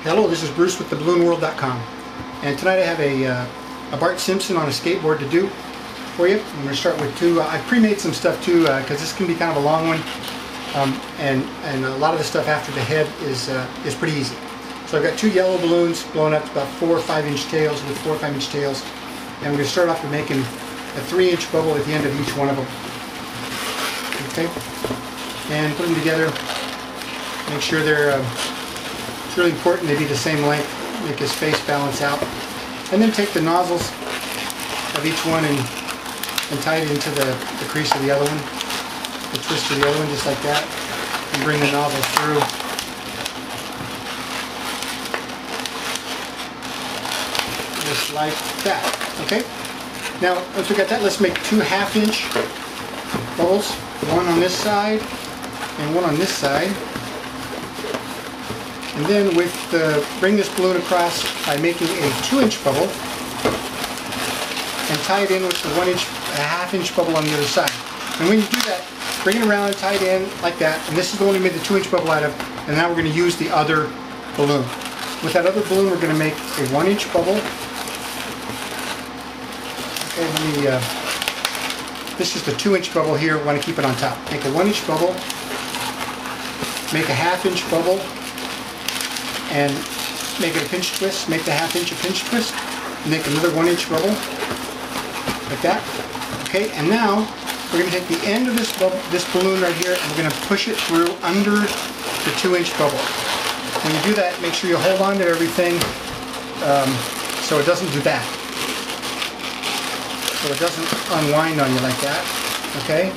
Hello, this is Bruce with theballoonworld.com, and tonight I have a Bart Simpson on a skateboard to do for you. I'm going to start with two. I pre-made some stuff too because this can be kind of a long one, and a lot of the stuff after the head is pretty easy. So I've got two yellow balloons blowing up to about 4 or 5 inch tails with 4 or 5 inch tails, and we're going to start off with making a 3-inch bubble at the end of each one of them. Okay, and put them together. Make sure they're. It's really important they be the same length, make his face balance out. And then take the nozzles of each one and tie it into the crease of the other one. The twist of the other one just like that. And bring the nozzle through. Just like that. Okay? Now, once we got that, let's make 2 1/2-inch bubbles. One on this side and one on this side. And then bring this balloon across by making a 2-inch bubble and tie it in with the 1-1/2-inch bubble on the other side. And when you do that, bring it around and tie it in like that. And this is the one we made the 2-inch bubble out of. And now we're going to use the other balloon. With that other balloon, we're going to make a 1-inch bubble. Okay, this is the 2-inch bubble here. We want to keep it on top. Make a 1-inch bubble. Make a 1/2-inch bubble. And make it a pinch twist, make the 1/2 inch a pinch twist, make another 1-inch bubble, like that. Okay, and now we're going to take the end of this balloon right here, and we're going to push it through under the 2-inch bubble. When you do that, make sure you hold on to everything so it doesn't do that. So it doesn't unwind on you like that. Okay?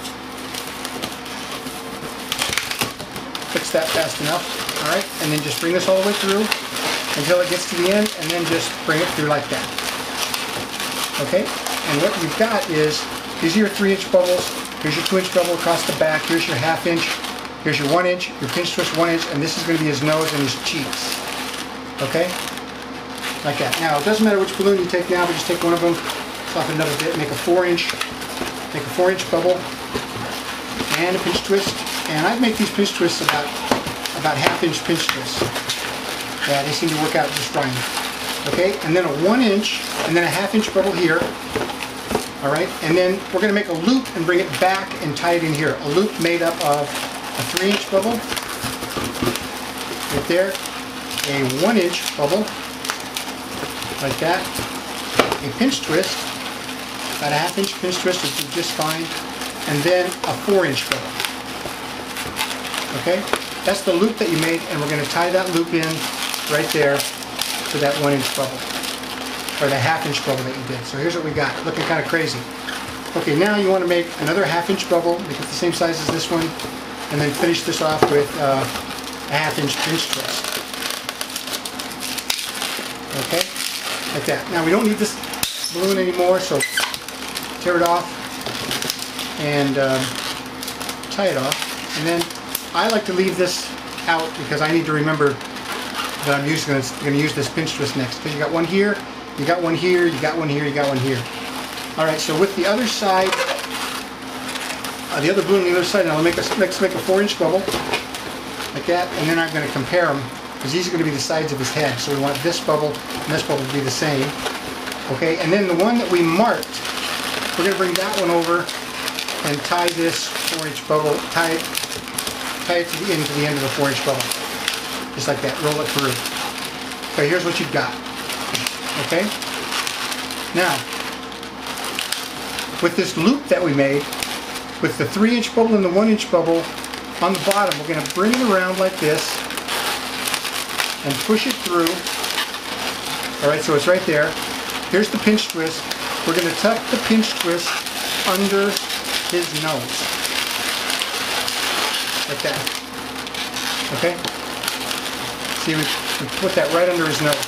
Fix that fast enough. Alright, and then just bring this all the way through until it gets to the end, and then just bring it through like that. Okay, and what you've got is, these are your 3-inch bubbles, here's your 2-inch bubble across the back, here's your 1/2 inch, here's your 1-inch, your pinch twist 1 inch, and this is going to be his nose and his cheeks. Okay, like that. Now, it doesn't matter which balloon you take now, but just take one of them, soften it up a bit, make a 4-inch bubble, and a pinch twist. And I make these pinch twists about 1/2-inch pinch twists. Yeah, they seem to work out just fine. Okay, and then a 1-inch, and then a 1/2-inch bubble here. All right, and then we're going to make a loop and bring it back and tie it in here. A loop made up of a 3-inch bubble, right there, a 1-inch bubble, like that, a pinch twist, about a 1/2-inch pinch twist would do just fine, and then a 4-inch bubble. Okay, that's the loop that you made, and we're going to tie that loop in right there to that 1-inch bubble, or the 1/2-inch bubble that you did. So here's what we got, looking kind of crazy. Okay, now you want to make another 1/2-inch bubble, make it the same size as this one, and then finish this off with a 1/2-inch pinch twist. Okay, like that. Now we don't need this balloon anymore, so tear it off and tie it off, and then I like to leave this out because I need to remember that I'm going to use this pinch twist next. Because you got one here, you got one here, you got one here, you got one here. All right, so with the other side, the other balloon on the other side, now let's make a 4-inch bubble like that, and then I'm going to compare them because these are going to be the sides of his head. So we want this bubble and this bubble to be the same. Okay, and then the one that we marked, we're going to bring that one over and tie this 4-inch bubble, tie it to the end of the 4-inch bubble. Just like that, roll it through. Okay, here's what you've got. Okay? Now, with this loop that we made, with the 3-inch bubble and the 1-inch bubble on the bottom, we're going to bring it around like this and push it through. Alright, so it's right there. Here's the pinch twist. We're going to tuck the pinch twist under his nose. Like that. Okay? See, we put that right under his nose.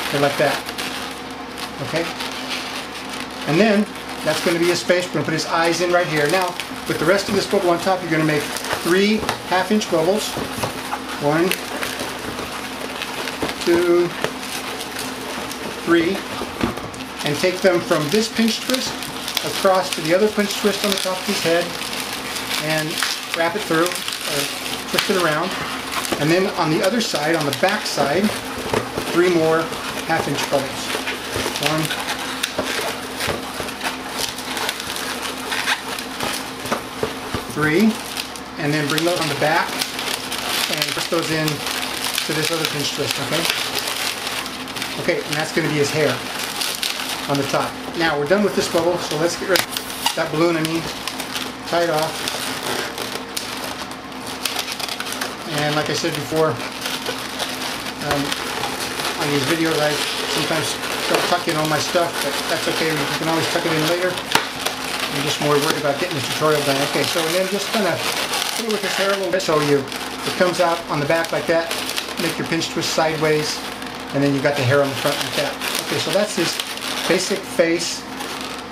Okay, like that. Okay? And then, that's going to be his face. We're going to put his eyes in right here. Now, with the rest of this bubble on top, you're going to make 3 1/2-inch bubbles. 1, 2, 3. And take them from this pinch twist across to the other pinch twist on the top of his head and wrap it through. twist it around. And then on the other side, on the back side, 3 more half-inch bubbles. 1, 3, and then bring those on the back and twist those in to this other pinch twist, okay? Okay, and that's going to be his hair on the top. Now we're done with this bubble, so let's get rid of that balloon, tie it off. And like I said before, on these videos I sometimes don't tuck in all my stuff, but that's okay, you can always tuck it in later. I'm just more worried about getting this tutorial done. Okay, so then just kind of put it with this hair a little bit so it comes out on the back like that. Make your pinch twist sideways, and then you got the hair on the front like that. Okay, so that's his basic face,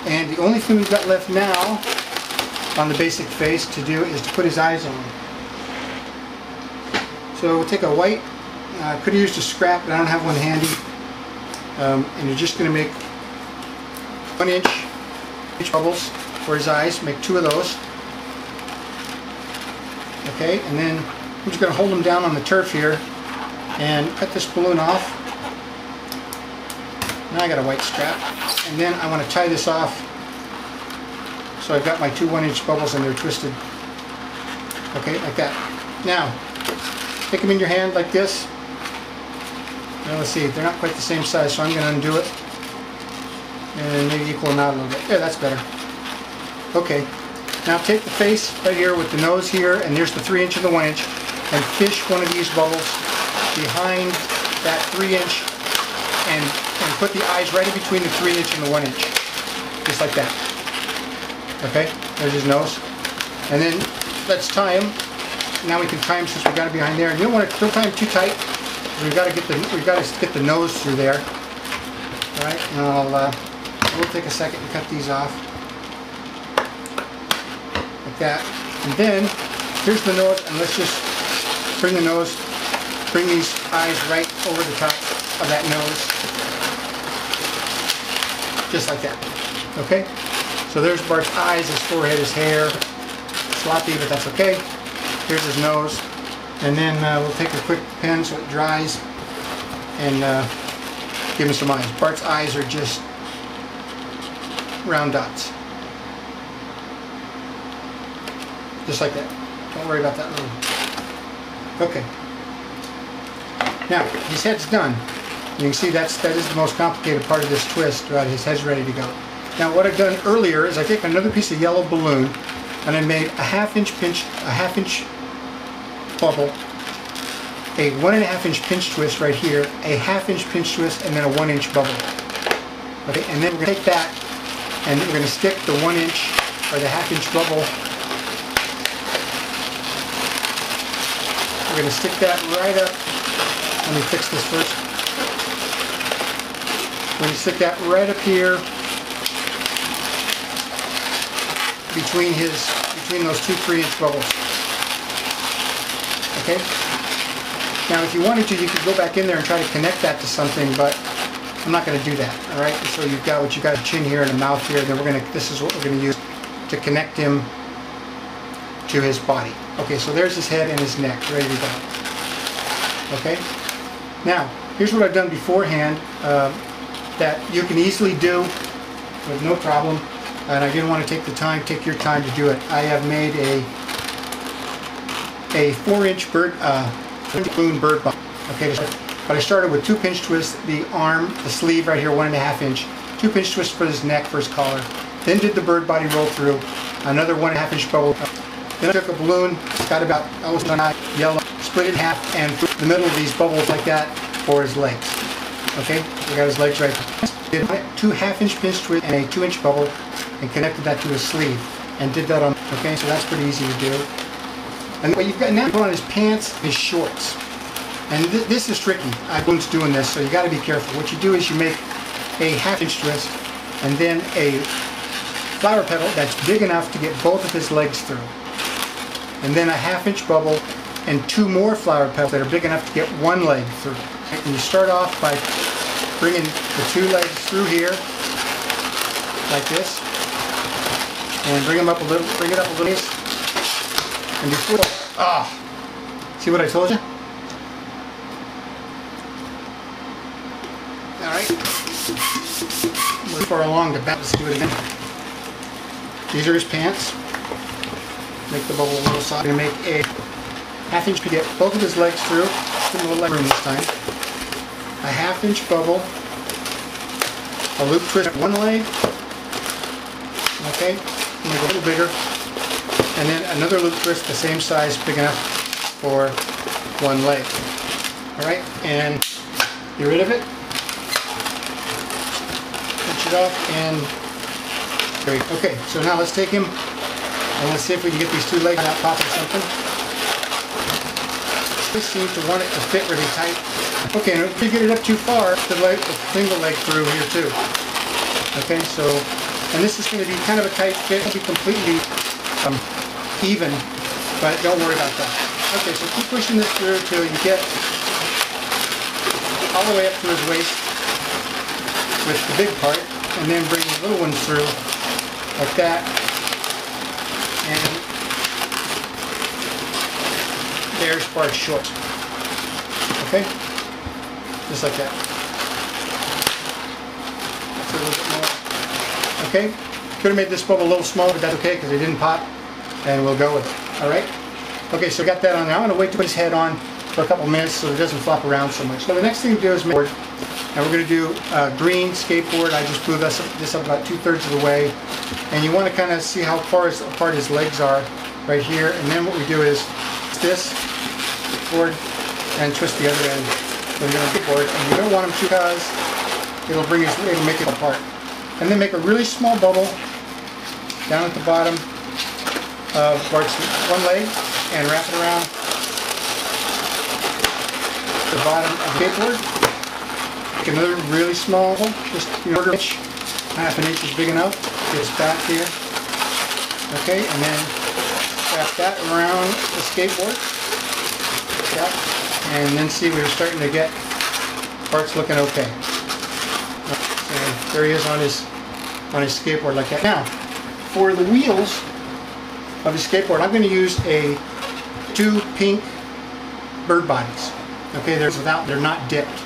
and the only thing we've got left now on the basic face to do is to put his eyes on. So we'll take a white, I could have used a scrap, but I don't have one handy, and you're just going to make 1 inch bubbles for his eyes. Make 2 of those. Okay, and then I'm just going to hold them down on the turf here and cut this balloon off. Now I got a white strap, and then I want to tie this off so I've got my 2 1-inch bubbles and they're twisted. Okay, like that. Now, take them in your hand like this. Now let's see, they're not quite the same size, so I'm going to undo it and maybe equal them out a little bit. Yeah, that's better. Okay, now take the face right here with the nose here, and there's the 3-inch and the 1-inch, and fish one of these bubbles behind that 3-inch and put the eyes right in between the 3-inch and the 1-inch. Just like that. Okay, there's his nose. And then let's tie him. Now we can tie him since we got it behind there. And you don't tie him too tight. We've got to get the nose through there. Alright, and we'll take a second and cut these off. Like that. And then here's the nose, and let's just bring these eyes right over the top of that nose. Just like that. Okay? So there's Bart's eyes, his forehead, his hair. Sloppy, but that's okay. Here's his nose. And then we'll take a quick pen so it dries and give him some eyes. Bart's eyes are just round dots. Just like that. Don't worry about that little. Okay. Now, his head's done. You can see that is the most complicated part of this twist. Right, his head's ready to go. Now, what I've done earlier is I take another piece of yellow balloon and I made a half-inch bubble, a 1.5-inch pinch twist right here, a half-inch pinch twist, and then a 1-inch bubble. Okay, and then we're going to take that and we're going to stick the 1-inch or the half-inch bubble. We're going to stick that right up. Let me fix this first. We're going to stick that right up here between those 2 3-inch bubbles. Okay? Now if you wanted to, you could go back in there and try to connect that to something, but I'm not going to do that. Alright? So you've got a chin here and a mouth here, and then this is what we're going to use to connect him to his body. Okay, so there's his head and his neck, ready to go. Okay? Now, here's what I've done beforehand that you can easily do with no problem, and I didn't want to take your time to do it. I have made a 4-inch balloon bird body. Okay, but I started with 2 pinch twists, the arm, the sleeve right here, 1.5 inch, 2 pinch twists for his neck, for his collar, then did the bird body roll through, another 1.5 inch bubble. Then I took a balloon, got about almost an eye, yellow, split it in half, and threw the middle of these bubbles like that for his legs. Okay, we got his legs right. Did 2 half-inch pinch twists and a 2-inch bubble, and connected that to his sleeve, and did that on. Okay, so that's pretty easy to do. And what you've got now, put on his pants, his shorts, and this is tricky. I've been doing this, so you got to be careful. What you do is you make a half-inch twist, and then a flower petal that's big enough to get both of his legs through, and then a half-inch bubble and 2 more flower petals that are big enough to get 1 leg through. And you start off by bringing the 2 legs through here like this, and bring it up a little, and before Ah, see what I told you? Alright. We're far along the back. Let's do it again. These are his pants. Make the bubble a little soft. I'm going to make a half-inch to get both of his legs through. Give him a little leg room this time. A half-inch bubble. A loop twist one leg. Okay. Make it a little bigger. And then another loop twist the same size, big enough for one leg. Alright, and get rid of it. Pinch it off and great. Okay, so now let's take him and let's see if we can get these two legs out popping something. We seem to want it to fit really tight. Okay, and if you get it up too far, the single leg through here too. Okay, so, and this is going to be kind of a tight fit. It'll be completely even, but don't worry about that. Okay, so keep pushing this through till you get all the way up to his waist with the big part, and then bring the little ones through like that, and there's Bart's shorts. Okay, just like that. That's a little bit more. Okay, could have made this bubble a little smaller, but that's okay because it didn't pop. And we'll go with it. Alright? Okay, so I got that on now. I'm going to wait to put his head on for a couple minutes so it doesn't flop around so much. So the next thing to do is make board. And we're going to do green skateboard. I just blew this up about 2/3 of the way. And you want to kind of see how far apart his legs are right here. And then what we do is this board and twist the other end. So you're going to board. And you don't want him to because it'll make it apart. And then make a really small bubble down at the bottom of Bart's one leg and wrap it around the bottom of the skateboard. Make another really small one, just quarter inch, half an inch is big enough. Get his back here. Okay, and then wrap that around the skateboard. Yep. And then see we're starting to get Bart's looking okay. So there he is on his skateboard like that. Now, for the wheels of the skateboard, I'm going to use two pink bird bodies. Okay, they're not dipped.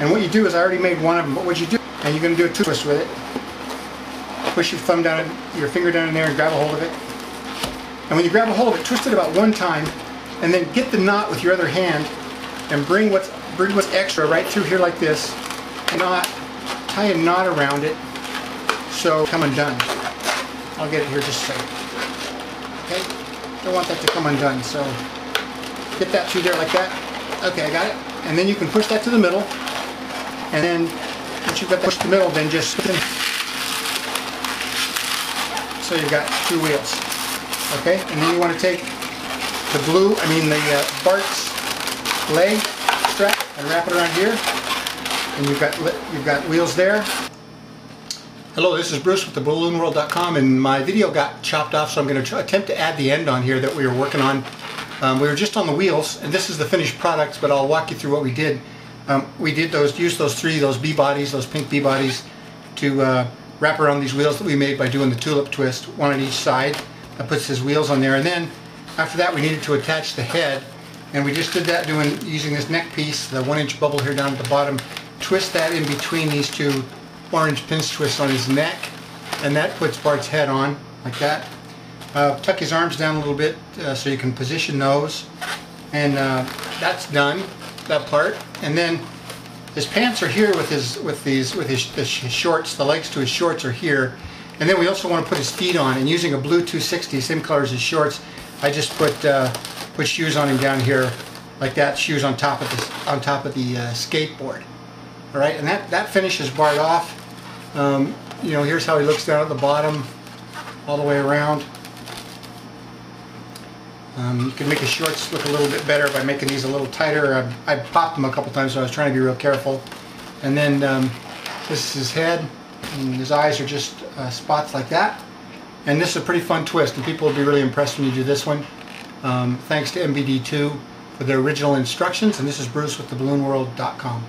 And what you do is, I already made one of them, but what you do, and you're going to do a twist with it. Push your thumb down, your finger down in there and grab a hold of it. And when you grab a hold of it, twist it about one time, and then get the knot with your other hand and bring what's extra right through here like this. Tie a knot around it so come undone. I'll get it here just a second. Okay, don't want that to come undone, so get that through there like that. Okay, I got it. And then you can push that to the middle, and then once you've got that pushed to the middle, then just spin. So you've got two wheels. Okay, and then you want to take the Bart's leg strap and wrap it around here, and you've got wheels there. Hello, this is Bruce with theballoonworld.com, and my video got chopped off, so I'm going to attempt to add the end on here that we were working on. We were just on the wheels, and this is the finished product, but I'll walk you through what we did. We used those B bodies, those pink B bodies, to wrap around these wheels that we made by doing the tulip twist, one on each side. That puts his wheels on there, and then after that we needed to attach the head, and we just did that using this neck piece, the 1-inch bubble here down at the bottom. Twist that in between these two orange pinch twists on his neck, and that puts Bart's head on like that. Tuck his arms down a little bit so you can position those, and that's done, that part. And then his pants are here with his shorts. The legs to his shorts are here, and then we also want to put his feet on. And using a blue 260, same color as his shorts, I just put shoes on him down here like that. Shoes on top of the skateboard. All right, and that finishes Bart off. You know, here's how he looks down at the bottom, all the way around. You can make his shorts look a little bit better by making these a little tighter. I popped them a couple times, so I was trying to be real careful. And then this is his head, and his eyes are just spots like that. And this is a pretty fun twist, and people will be really impressed when you do this one. Thanks to MBD2 for the original instructions, and this is Bruce with theballoonworld.com.